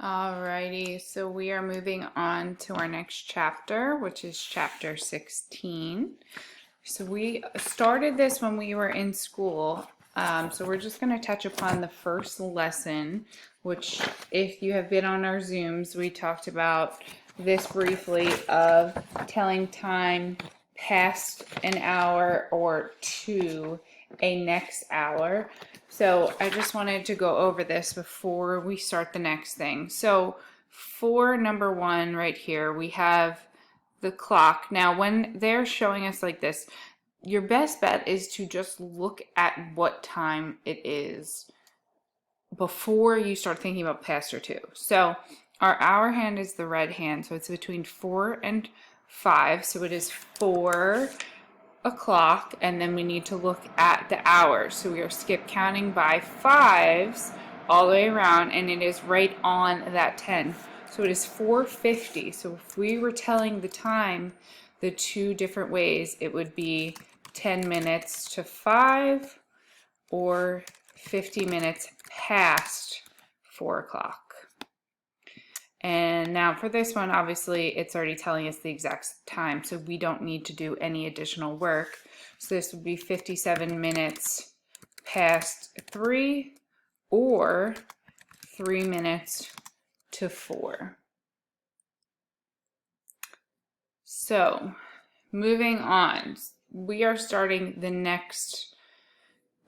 Alrighty, so we are moving on to our next chapter, which is chapter 16. So we started this when we were in school. So we're just going to touch upon the first lesson, which if you have been on our Zooms, we talked about this briefly of telling time past an hour or to a next hour. So I just wanted to go over this before we start the next thing. So for number one right here, we have the clock. Now, when they're showing us like this, your best bet is to just look at what time it is before you start thinking about past or to. So our hour hand is the red hand, so it's between 4 and 5. So it is 4 o'clock, and then we need to look at the hours. So we are skip counting by fives all the way around, and it is right on that 10. So it is 4:50. So if we were telling the time the two different ways, it would be 10 minutes to 5 or 50 minutes past 4 o'clock. And now for this one, obviously it's already telling us the exact time, so we don't need to do any additional work. So this would be 57 minutes past 3 or 3 minutes to 4. So moving on, we are starting the next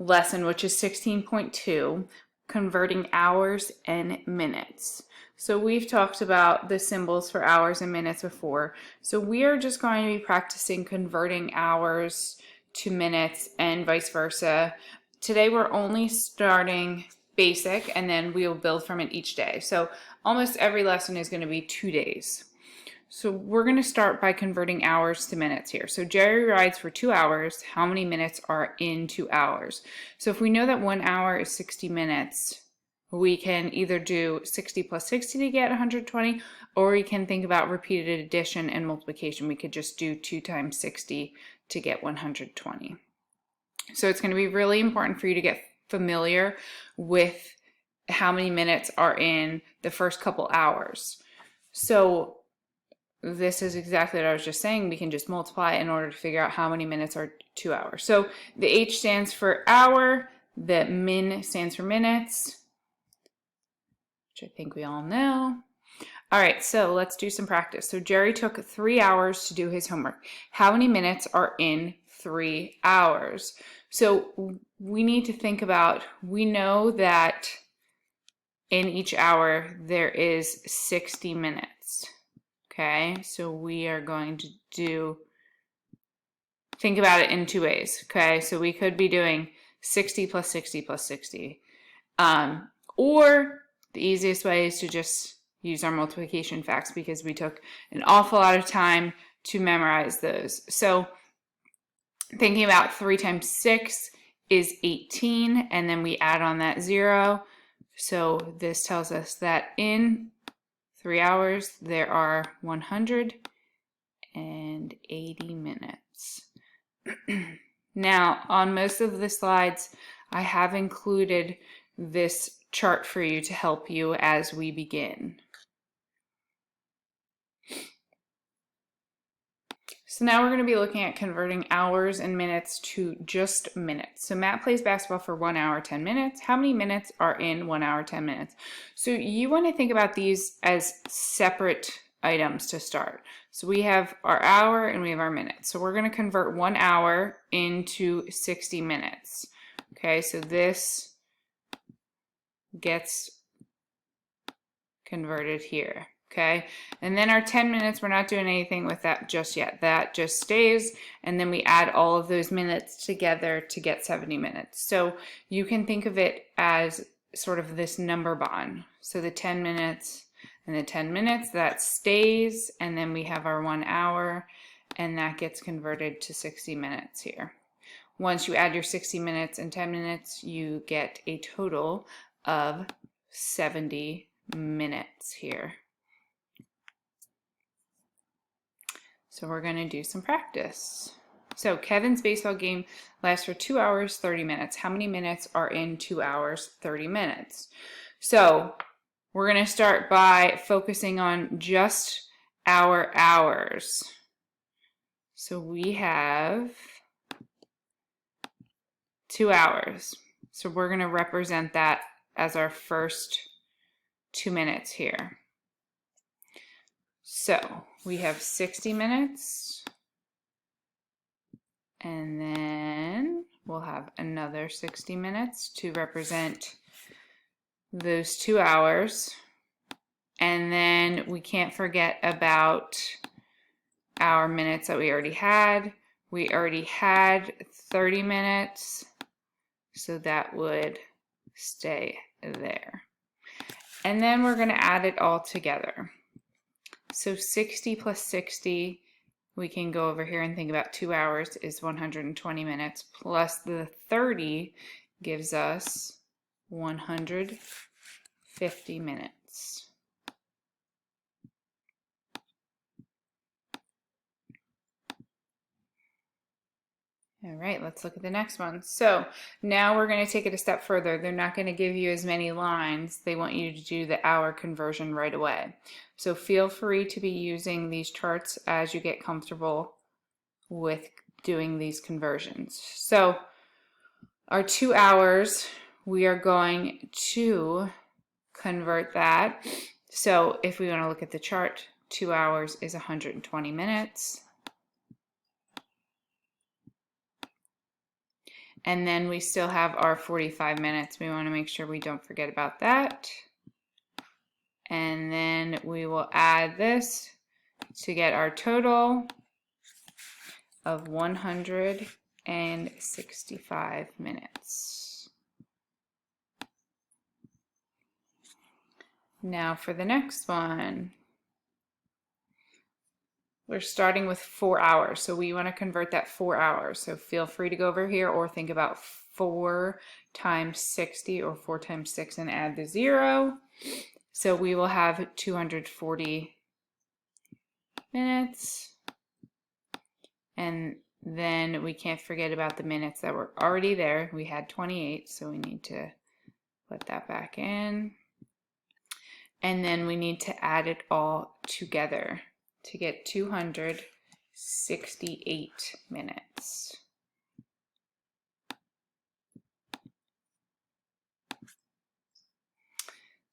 lesson, which is 16.2, converting hours and minutes. So we've talked about the symbols for hours and minutes before. So we are just going to be practicing converting hours to minutes and vice versa. Today we're only starting basic, and then we'll build from it each day. So almost every lesson is going to be 2 days. So we're going to start by converting hours to minutes here. So Jerry rides for 2 hours. How many minutes are in 2 hours? So if we know that 1 hour is 60 minutes, we can either do 60 plus 60 to get 120, or we can think about repeated addition and multiplication. We could just do 2 times 60 to get 120. So it's going to be really important for you to get familiar with how many minutes are in the first couple hours. So this is exactly what I was just saying. We can just multiply in order to figure out how many minutes are 2 hours. So the H stands for hour, the min stands for minutes, which I think we all know. All right, so let's do some practice. So Jerry took 3 hours to do his homework. How many minutes are in 3 hours? So we need to think about, we know that in each hour there is 60 minutes. Okay, so we are going to think about it in 2 ways. Okay, so we could be doing 60 plus 60 plus 60. Or the easiest way is to just use our multiplication facts, because we took an awful lot of time to memorize those. So thinking about 3 times 6 is 18, and then we add on that 0. So this tells us that in 3 hours, there are 180 minutes. Now, on most of the slides, I have included this chart for you to help you as we begin. So now we're going to be looking at converting hours and minutes to just minutes. So Matt plays basketball for 1 hour, 10 minutes. How many minutes are in 1 hour, 10 minutes? So you want to think about these as separate items to start. So we have our hour and we have our minutes. So we're going to convert 1 hour into 60 minutes. Okay, so this gets converted here. Okay, and then our 10 minutes, we're not doing anything with that just yet. That just stays, and then we add all of those minutes together to get 70 minutes. So you can think of it as sort of this number bond. So the 10 minutes and the 10 minutes, that stays, and then we have our 1 hour, and that gets converted to 60 minutes here. Once you add your 60 minutes and 10 minutes, you get a total of 70 minutes here. So we're going to do some practice. So Kevin's baseball game lasts for 2 hours, 30 minutes. How many minutes are in 2 hours, 30 minutes? So We're going to start by focusing on just our hours. So we have 2 hours. So we're going to represent that as our first 2 minutes here. So we have 60 minutes, and then we'll have another 60 minutes to represent those 2 hours. And then we can't forget about our minutes that we already had. We already had 30 minutes, so that would stay there. And then we're going to add it all together. So 60 plus 60, we can go over here and think about 2 hours is 120 minutes, plus the 30 gives us 150 minutes. All right, let's look at the next one. So now we're going to take it a step further. They're not going to give you as many lines. They want you to do the hour conversion right away. So feel free to be using these charts as you get comfortable with doing these conversions. So our 2 hours, we are going to convert that. So if we want to look at the chart, 2 hours is 120 minutes. And then we still have our 45 minutes. We want to make sure we don't forget about that. And then we will add this to get our total of 165 minutes. Now for the next one. We're starting with 4 hours, so we want to convert that 4 hours. So feel free to go over here or think about 4 times 60 or 4 times 6 and add the 0. So we will have 240 minutes. And then we can't forget about the minutes that were already there. We had 28, so we need to put that back in. And then we need to add it all together to get 268 minutes.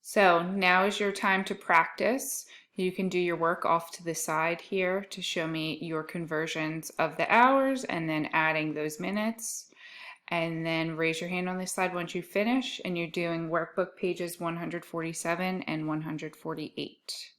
So now is your time to practice. You can do your work off to the side here to show me your conversions of the hours and then adding those minutes. And then raise your hand on this side once you finish and you're doing workbook pages 147 and 148.